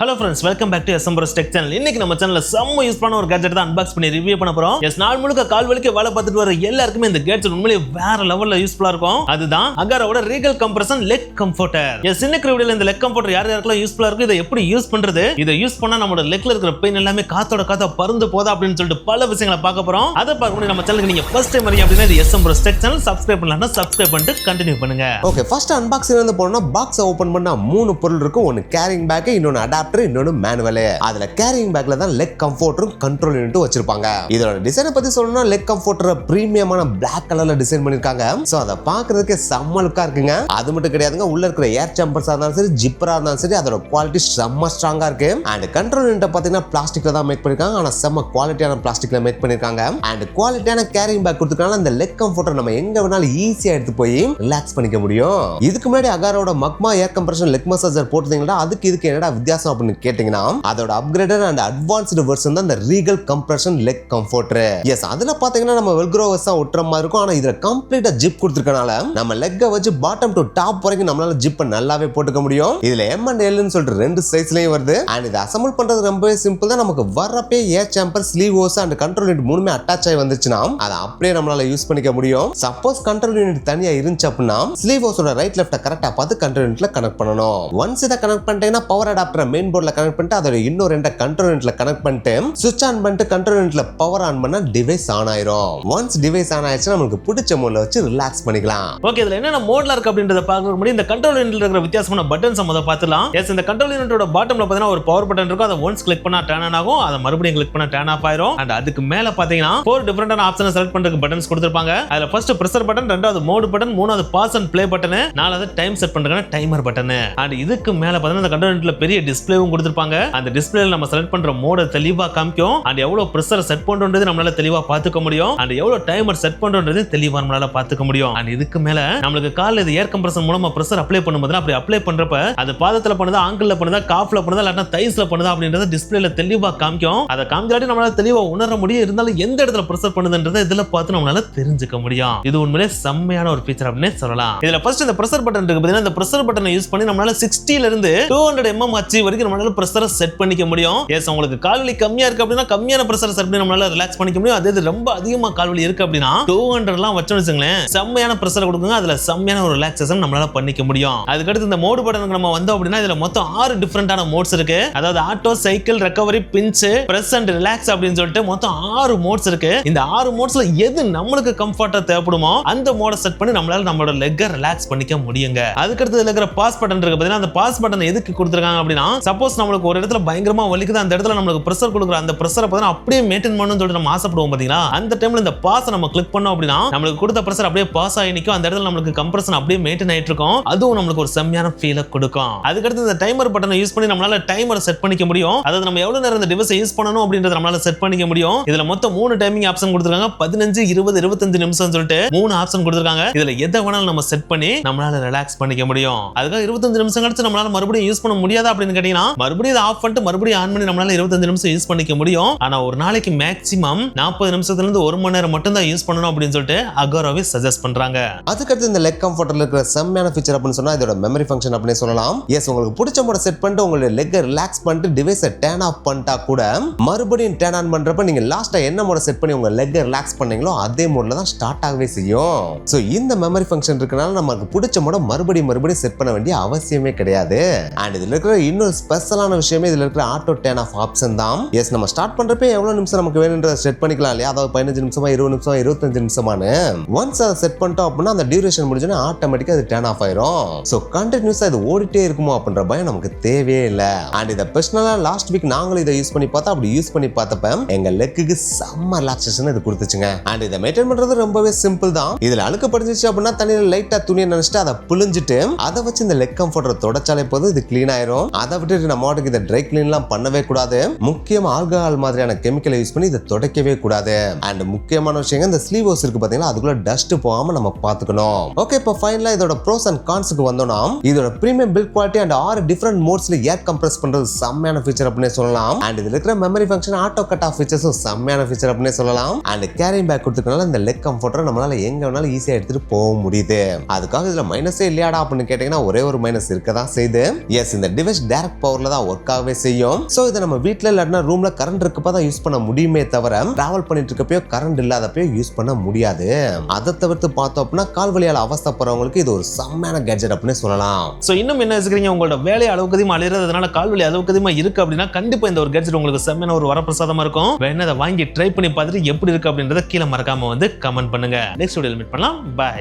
Hello friends, welcome back to SMBros Tech Channel. இன்னைக்கு நம்ம சேனல்ல செம்ம யூஸ்ஃபுல்லான ஒரு கேட்ஜெட் தான் அன்பாக்ஸ் பண்ணி ரிவ்யூ பண்ண போறோம். எஸ் நாள் முழுக்க கால் வலிக்கு வேலை பார்த்துட்டு வர எல்லாருக்குமே இந்த கேட்ஜெட் உண்மையிலேயே வேற லெவல்ல யூஸ்ஃபுல்லா இருக்கும். அதுதான் அகாரோட Regal Comforter Leg Comforter. Yes இன்னைக்கு வீடியோல இந்த Leg Comforter யார் யாருக்கெல்லாம் யூஸ்ஃபுல்லா இருக்கு, இதை எப்படி யூஸ் பண்றது, இதை யூஸ் பண்ணா நம்மளோட லெக்ல இருக்கிற பெயின் எல்லாமே காத்தோட பறந்து போதா அப்படின்னு சொல்லிட்டு பல விஷயங்களை பார்க்க போறோம். அதை பார்க்க முடியும் நம்ம சேனலுக்கு நீங்க ஃபர்ஸ்ட் டைம் வரீங்க அப்படின்னா இது SMBros Tech Channel சப்ஸ்கிரைப் பண்ணலன்னா சப்ஸ்கிரைப் பண்ணிட்டு கண்டினியூ பண்ணுங்க. ஓகே, ஃபர்ஸ்ட் அன்பாக்சிங் வந்து போறோம்னா பாக்ஸ் ஓபன் பண்ணா மூணு பொருள் இருக்கும். ஒன்னு கேரிங் பேக், இன்னொன்னு அடாப்டர், இன்னொன்னு மேனுவல். அதுல கேரிங் பேக்ல தான் லெக் கம்ஃபர்ட்டரும் கண்ட்ரோல் யூனிட்டும் வச்சிருப்பாங்க. இதோட டிசைனை பத்தி சொல்லணும்னா லெக் கம்ஃபர்ட்டர் பிரீமியமான Black கலர்ல டிசைன் பண்ணிருக்காங்க. சோ அத பாக்குறதுக்கு செம்ம லுக்கா இருக்குங்க. அது மட்டும் கிடையாதுங்க, உள்ள இருக்கிற ஏர் சேம்பர்ஸா இருந்தாலும் சரி, ஜிப்பரா இருந்தாலும் சரி, அதோட குவாலிட்டி செம்ம ஸ்ட்ராங்கா இருக்கு. அண்ட் கண்ட்ரோல் யூனிட் பாத்தீங்கன்னா பிளாஸ்டிக்ல தான் மேக் பண்ணிருக்காங்க. ஆனா செம்ம குவாலிட்டியான பிளாஸ்டிக்ல மேக் பண்ணிருக்காங்க. அண்ட் குவாலிட்டியான கேரிங் பேக் கொடுத்துருக்காங்க. இந்த லெக் கம்ஃபர்ட்டர் நம்ம எங்க வேணாலும் ஈஸியா எடுத்து போய் ரிலாக்ஸ் பண்ணிக்க முடியும். இதுக்கு முன்னாடி அகாரோட மக்மா ஏர் கம்ப்ரஷன் லெக் மசாஜர் போட்டுருந்தீங்களா, அதுக்கு இதுக்கு என்னடா வித்தியாசம் அப்படின்னு கேட்டீங்கன்னா அதோட அப்கிரேடட் அண்ட் அட்வான்ஸ்டு வெர்ஷன் தான் இந்த Regal Compression Leg Comforter. Yes, அதுல பாத்தீங்கன்னா நம்ம வெல்க்ரோவஸ் தான் ஒட்டுற மாதிரி இருக்கும். ஆனா இதுல கம்ப்ளீட்டா ஜிப் கொடுத்திருக்கனால நம்ம லெக்க வச்சு பாட்டம் டு டாப் வரைக்கும் நம்மளால ஜிப் நல்லாவே போட்டுக்க முடியும். இதுல M and L ன்னு சொல்லிட்டு ரெண்டு சைஸ்லயும் வருது. அண்ட் இதை அசெம்பிள் பண்றது ரொம்பவே சிம்பிள் தான். நமக்கு வரப்பே air chamber, sleeve hose and control unit மூணுமே அட்டாச் ஆகி வந்துச்சுன்னா அதை அப்படியே நம்மளால யூஸ் பண்ணிக்க முடியும். சப்போஸ் கண்ட்ரோல் யூனிட் தனியா இருந்துச்சு அப்படின்னா ஸ்லீவ் ஹோஸோட ரைட் லெஃப்ட் கரெக்டா பார்த்து கண்ட்ரோல் யூனிட்ல கனெக்ட் பண்ணணும். ஒன்ஸ் இதை கனெக்ட் பண்ணிட்டீங்கன்னா பவர் அடாப்டர் மெயின் போர்ட்ல கனெக்ட் பண்ணிட்டு அதோட இன்னொரு ரெண்டு கண்ட்ரோல் யூனிட்ல கனெக்ட் பண்ணிட்டு சுவிட்ச் ஆன் பண்ணிட்டு கண்ட்ரோல் யூனிட்ல பவர் ஆன் பண்ணா டிவைஸ் ஆன் ஆயிரும். ஒன்ஸ் டிவைஸ் ஆன் ஆயிடுச்சுனா நமக்கு பிடிச்ச மோட்ல வச்சு ரிலாக்ஸ் பண்ணிக்கலாம். ஓகே, இதுல என்னென்ன மோட்ல இருக்கு அப்படின்றத பார்க்கறதுக்கு முன்னாடி இந்த கண்ட்ரோல் யூனிட்ல இருக்கிற வித்தியாசமான பட்டன்ஸ் நம்ம பார்த்துலாம். எஸ், இந்த கண்ட்ரோல் யூனிட்டோட பாட்டம்ல பாத்தீங்கன்னா ஒரு பவர் பட்டன் இருக்கும். அதை ஒன்ஸ் கிளிக் பண்ணா டர்ன் ஆன் ஆகும். அதை மறுபடியும் கிளிக் பண்ணா டர்ன் ஆஃப் ஆயிரும். அண்ட் அதுக்கு மேல பாத்தீங்கன்னா 4 டிஃபரெண்டான ஆப்ஷனை செலக்ட் பண்றதுக்கு பட்டன்ஸ் கொடுத்திருப்பாங்க. அதுல ஃபர்ஸ்ட் பிரஷர் பட்டன், ரெண்டாவது மோட் பட்டன், மூணாவது பாஸ் அண்ட் ப்ளே பட்டன், நாலாவது டைம் செட் பண்றதுக்கான டைமர் பட்டன். அண்ட் இதுக்கு மேல பாத்தீங்கன்னா இந்த கண்ட்ரோல் யூனிட்ல பெரிய டிஸ்ப்ளேவும் கொடுத்திருப்பாங்க. அந்த டிஸ்ப்ளேல நம்ம செலக்ட் பண்ற மோட தெளிவா காமிக்கும். அண்ட் எவ்வளவு பிரஷர் செட் பண்றது நம்மளால தெளிவா பாத்துக்க முடியும். அண்ட் எவ்வளவு டைமர் செட் பண்றது தெளிவா நம்மளால பாத்துக்க முடியும். அண்ட் இதுக்கு மேல நமக்கு கால்ல இது ஏர் கம்ப்ரஷன் மூலமா பிரஷர் அப்ளை பண்ணும்போது அப்படி அப்ளை பண்றப்ப அது பாதத்துல பண்ணுதா, ஆங்கிள்ல பண்ணுதா, காஃப்ல பண்ணுதா, இல்லனா தைஸ்ல பண்ணுதா அப்படிங்கறத டிஸ்ப்ளேல தெளிவா காமிக்கும். அத காமிச்சாட்டி நம்மளால தெளிவா உணர முடியும். இருந்தாலும் எந்த இடத்துல பிரஷர் பண்ணுதுன்றதை இதுல பார்த்து நம்மளால தெரிஞ்சுக்க முடியும். இது உண்மையிலே செம்மையான ஒரு ஃபீச்சர் அப்படினே சொல்லலாம். இதுல ஃபர்ஸ்ட் இந்த பிரஷர் பட்டன் இருக்கு பாத்தீங்கன்னா, இந்த பிரஷர் பட்டனை யூஸ் பண்ணி நம்மளால 60 ல இருந்து 200 mmHg வரைக்கும் நம்மளால பிரஷரை செட் பண்ணிக்க முடியும். எஸ், உங்களுக்கு கால் வலி கம்மியா இருக்கு அப்படின்னா கம்மியான பிரஷர் செட் பண்ணி நம்மளால ரிலாக்ஸ் பண்ணிக்க முடியும். அதே ரொம்ப அதிகமா கால் வலி இருக்கு அப்படின்னா 200 எல்லாம் வச்சோம்னு வச்சுங்களேன், செம்மையான பிரஷர் கொடுக்குங்க. அதுல செம்மையான ஒரு ரிலாக்சேஷன் நம்மளால பண்ணிக்க முடியும். அதுக்கு அடுத்து இந்த மோட் பட்டனுக்கு நம்ம வந்தோம் அப்படின்னா இதுல மொத்தம் 6 டிஃபரெண்டான மோட்ஸ் இருக்கு. அதாவது auto, cycle, recovery, pinch, press and relax அப்படின்னு சொல்லிட்டு மொத்தம் 6 மோட்ஸ் இருக்கு. இந்த 6 மோட்ஸ்ல எது நம்மளுக்கு கம்ஃபர்ட்டா தேவைப்படுமோ அந்த மோட செட் பண்ணி நம்மளால நம்மளோட லெக்க ரிலாக்ஸ் பண்ணிக்க முடியுங்க. அதுக்கு அடுத்து இதுல இருக்கிற பாஸ் பட்டன் இருக்கு பாத்தீங்கன்னா, அந்த பாஸ் பட்டன் எதுக்கு கொடுத்திருக்காங்க அப்படின்னா சப்போஸ் நம்மளுக்கு ஒரு இடத்துல பயங்கரமா வலிக்குது, அந்த இடத்துல நம்மளுக்கு பிரஷர் கொடுக்குற அந்த பிரஷரை பார்த்தா அப்படியே மெயின்டைன் பண்ணணும்னு சொல்லிட்டு நம்ம ஆசைப்படுவோம் பாத்தீங்களா, அந்த டைம்ல இந்த பாஸ் நம்ம கிளிக் பண்ணோம் அப்படின்னா நம்மளுக்கு கொடுத்த பிரஷர் அப்படியே பாஸ் ஆகி நிக்கும். அந்த இடத்துல நம்மளுக்கு கம்ப்ரஷன் அப்படியே மெயின்டைன் ஆயிட்டு இருக்கும். அதுவும் நம்மளுக்கு ஒரு செம்மையான ஃபீலை கொடுக்கும். அதுக்கு அடுத்து இந்த டைமர் பட்டனை யூஸ் பண்ணி நம்மளால டைமரை செட் பண்ணிக்க முடியும். அதாவது நம்ம எவ்வளவு நேரம் இந்த டிவைஸை யூஸ் பண்ணணும் அப்படின்றத நம்மளால செட் பண்ணிக்க முடியும். இதுல மொத்தம் 3 டைமிங் ஆப்ஷன் கொடுத்திருக்காங்க. 15, 20, 25 நிமிஷம் சொல்லிட்டு 3 ஆப்ஷன் கொடுத்திருக்காங்க. இதுல எதை வேணாலும் நம்ம செட் பண்ணி நம்மளால ரிலாக்ஸ் பண்ணிக்க முடியும். அதுக்காக 25 நிமிஷம் கழிச்சு நம்மளால மறுபடியும் யூஸ் பண்ண முடியாதா அப்படின்னு கேட்டீங்கன்னா மறுபடியும் ஆஃப் பண்ணிட்டு மறுபடியும் ஆன் பண்ணி நம்மளால 25 நிமிஷம் யூஸ் பண்ணிக்க முடியும். ஆனா ஒரு நாளைக்கு மேக்ஸிமம் 40 நிமிஷத்துல இருந்து 1 மணி நேரம் மட்டும் தான் யூஸ் பண்ணணும் அப்படின்னு சொல்லிட்டு அகாரோவே சஜஸ்ட் பண்றாங்க. அதுக்கு அடுத்து இந்த லெக் கம்ஃபர்ட்டர்ல இருக்கிற செம்மையான ஃபீச்சர் அப்படின்னு சொன்னா இதோட மெமரி ஃபங்க்ஷன் அப்படின்னு சொல்லலாம். எஸ், உங்களுக்கு பிடிச்ச மோட செட் பண்ணிட்டு உங்களுடைய லெக்க ரிலாக்ஸ் பண்ணிட்டு டிவைஸை டர்ன் ஆஃப் பண்ணிட்டா கூட மறுபடியும் டர்ன் ஆன் பண்றப்ப நீங்க லாஸ்டா என்ன மோட செட் பண்ணி உங்க லெக்க ரிலாக்ஸ் பண்ணீங்களோ அதே மோட்ல தான் ஸ்டார்ட் ஆகவே செய்யும். சோ இந்த மெமரி ஃபங்க்ஷன் இருக்கனால நமக்கு பிடிச்ச மோட மறுபடியும் செட் பண்ண வேண்டிய அவசியமே கிடையாது. அண்ட் இதுல இருக்கிற இன்னொரு ஸ்பெஷலான விஷயமே இதுல இருக்கிற ஆட்டோ டர்ன் ஆஃப் ஆப்ஷன் தான். எஸ், நம்ம ஸ்டார்ட் பண்றப்ப எவ்வளவு நிமிஷம் நமக்கு வேணும்ன்றத செட் பண்ணிக்கலாம் இல்லையா, அதாவது 15 நிமிஷமா, 20 நிமிஷமா, 25 நிமிஷமானு ஒன்ஸ் அதை செட் பண்ணிட்டோம் அப்படின்னா அந்த டியூரேஷன் முடிஞ்சோன்னா ஆட்டோமேட்டிக்கா அது டர்ன் ஆஃப் ஆயிரும். சோ கண்டினியூஸா இது ஓடிட்டே இருக்குமோ அப்படின்ற பயம் நமக்கு தேவையே இல்லை. அண்ட் இதை பர்சனலா லாஸ்ட் வீக் நாங்களும் இதை யூஸ் பண்ணி பார்த்தா அப்படி யூஸ் பண்ணி பார்த்தப்ப எங்க லெக்குக்கு செம்ம ரிலாக்சேஷன் இது கொடுத்துச்சுங்க. அண்ட் இதை மெயின்டைன் பண்றது ரொம்பவே சிம்பிள் தான். இதுல அழுக்கு படிச்சிச்சு அப்படின்னா தண்ணியில லைட்டா துணியை நினைச்சிட்டு அதை புழிஞ்சிட்டு அதை வச்சு இந்த லெக் கம்ஃபர்ட்டர் தொடச்சாலே போதும் இது கிளீன் ஆயிரும். அதை விட்டு நம்ம மாட்டுக்கு இதை ட்ரை கிளீன்லாம் பண்ணவே கூடாது. முக்கியமா ஆல்கஹால் மாதிரியான கெமிக்கலை யூஸ் பண்ணி இதை துடைக்கவே கூடாது. அண்ட் முக்கியமான விஷயம் இந்த ஸ்லீவ் ஹோஸ் இருக்கு பாத்தீங்களா, அதுக்குள்ள டஸ்ட் போகாம நம்ம பாத்துக்கணும். ஓகே, இப்போ ஃபைனலா இதோட ப்ரோஸ் அண்ட் கான்ஸ்க்கு வந்தோம்னா இதோட premium build quality and 6 different மோட்ஸ்ல ஏர் கம்ப்ரஸ் பண்றது செம்மையான ஃபீச்சர் அப்படினே சொல்லலாம். அண்ட் இதுல இருக்கிற memory function auto cut off ஃபீச்சர்ஸும் செம்மையான ஃபீச்சர் அப்படினே சொல்லலாம். அண்ட் கேரிங் பேக் கொடுத்துக்கனால இந்த லெக் கம்ஃபர்ட்டரை நம்மளால எங்க வேணாலும் ஈஸியா எடுத்துட்டு போக முடியுது. அதுக்காக இதுல மைனஸே இல்லையாடா அப்படின்னு கேட்டீங்கன்னா ஒரே ஒரு மைனஸ் இருக்கதான் செய்யுது. எஸ், இந்த டிவைஸ் டைரக்ட் பவர்ல தான் ஒர்க் ஆகவே செய்யும். சோ இதை நம்ம வீட்ல இல்லன்னா ரூம்ல கரண்ட் இருக்கப்ப தான் யூஸ் பண்ண முடியுமே தவிர டிராவல் பண்ணிட்டு இருக்கப்போ கரண்ட் இல்லாதப்போ யூஸ் பண்ண முடியாது. அதை தவிர்த்து பார்த்தோம் அப்படின்னா கால்வலியால அவஸ்தைப்படுறவங்களுக்கு இது ஒரு செம்மையான கேட்ஜெட் அப்படின்னு சொல்லலாம். சோ இன்னும் என்ன யோசிக்கிறீங்க, உங்களோட வேலையை அளவுக்கு அதிகமா அழிறதுனால கால்வலி அளவுக்கு அதிகமா இருக்கு அப்படின்னா கண்டிப்பா இந்த ஒரு கேட்ஜெட் உங்களுக்கு செம்மையான ஒரு வரப்பிரசாதமா இருக்கும். வேணா அதை வாங்கி ட்ரை பண்ணி பார்த்துட்டு எப்படி இருக்கு அப்படின்றத கீழே மறக்காம வந்து கமெண்ட் பண்ணுங்க. நெக்ஸ்ட் வீடியோல மீட் பண்ணலாம். பை.